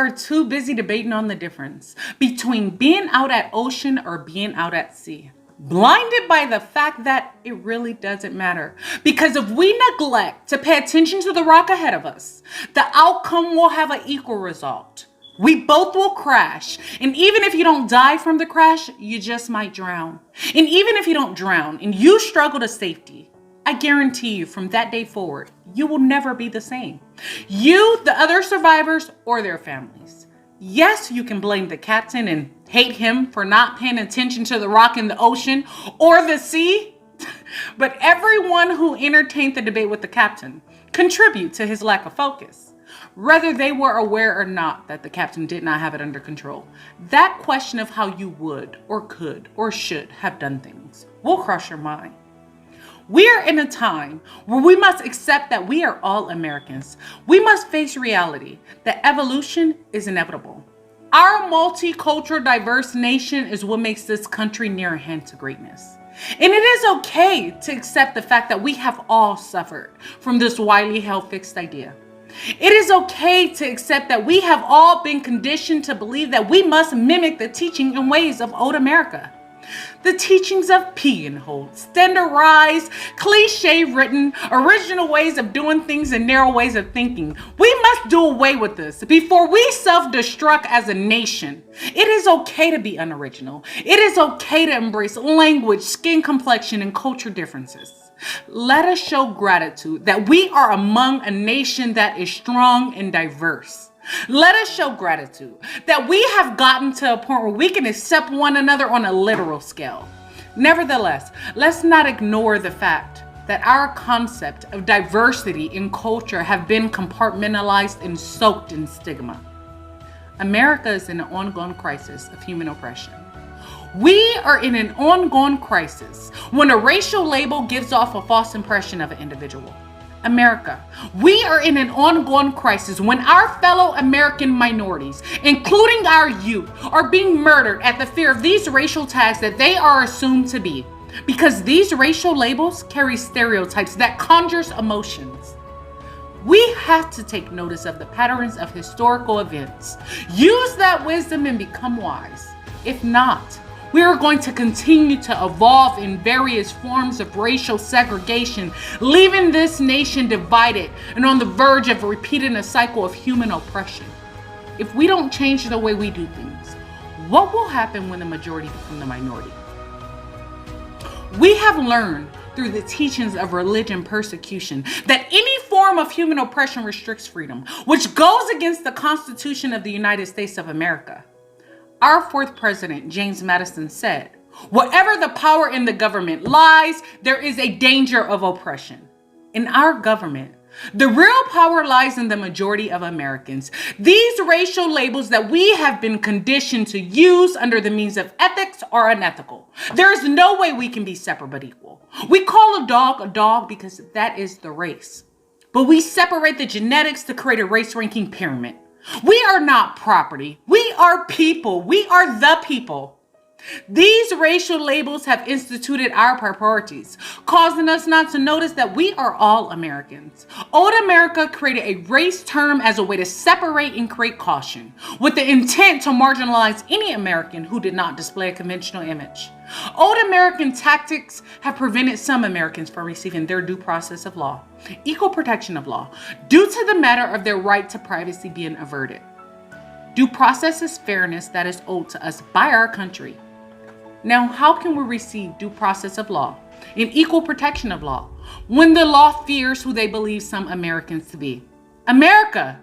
are too busy debating on the difference between being out at ocean or being out at sea, blinded by the fact that it really doesn't matter. Because if we neglect to pay attention to the rock ahead of us, the outcome will have an equal result. We both will crash. And even if you don't die from the crash, you just might drown. And even if you don't drown and you struggle to safety, I guarantee you from that day forward, you will never be the same. You, the other survivors, or their families. Yes, you can blame the captain and hate him for not paying attention to the rock in the ocean or the sea. But everyone who entertained the debate with the captain contribute to his lack of focus. Whether they were aware or not that the captain did not have it under control, that question of how you would or could or should have done things will cross your mind. We are in a time where we must accept that we are all Americans. We must face reality that evolution is inevitable. Our multicultural, diverse nation is what makes this country near a hand to greatness. And it is okay to accept the fact that we have all suffered from this widely held fixed idea. It is okay to accept that we have all been conditioned to believe that we must mimic the teaching and ways of old America. The teachings of pigeonholed, standardized, cliche-written, original ways of doing things and narrow ways of thinking. We must do away with this before we self-destruct as a nation. It is okay to be unoriginal. It is okay to embrace language, skin complexion, and culture differences. Let us show gratitude that we are among a nation that is strong and diverse. Let us show gratitude that we have gotten to a point where we can accept one another on a literal scale. Nevertheless, let's not ignore the fact that our concept of diversity in culture have been compartmentalized and soaked in stigma. America is in an ongoing crisis of human oppression. We are in an ongoing crisis when a racial label gives off a false impression of an individual. America, we are in an ongoing crisis when our fellow American minorities, including our youth, are being murdered at the fear of these racial tags that they are assumed to be. Because these racial labels carry stereotypes that conjures emotions. We have to take notice of the patterns of historical events. Use that wisdom and become wise. If not, we are going to continue to evolve in various forms of racial segregation, leaving this nation divided and on the verge of repeating a cycle of human oppression. If we don't change the way we do things, what will happen when the majority become the minority? We have learned through the teachings of religion persecution that any form of human oppression restricts freedom, which goes against the Constitution of the United States of America. Our fourth president, James Madison, said, "Wherever the power in the government lies, there is a danger of oppression." In our government, the real power lies in the majority of Americans. These racial labels that we have been conditioned to use under the means of ethics are unethical. There is no way we can be separate but equal. We call a dog because that is the race. But we separate the genetics to create a race ranking pyramid. We are not property. We are people. We are the people. These racial labels have instituted our priorities, causing us not to notice that we are all Americans. Old America created a race term as a way to separate and create caution, with the intent to marginalize any American who did not display a conventional image. Old American tactics have prevented some Americans from receiving their due process of law, equal protection of law, due to the matter of their right to privacy being averted. Due process is fairness that is owed to us by our country. Now, how can we receive due process of law and equal protection of law when the law fears who they believe some Americans to be? America,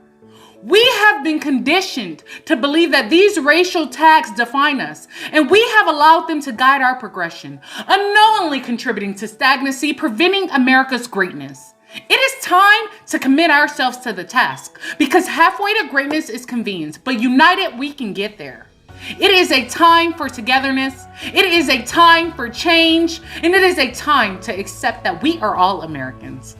we have been conditioned to believe that these racial tags define us, and we have allowed them to guide our progression, unknowingly contributing to stagnancy, preventing America's greatness. It is time to commit ourselves to the task, because halfway to greatness is convenience, but united we can get there. It is a time for togetherness. It is a time for change. And it is a time to accept that we are all Americans.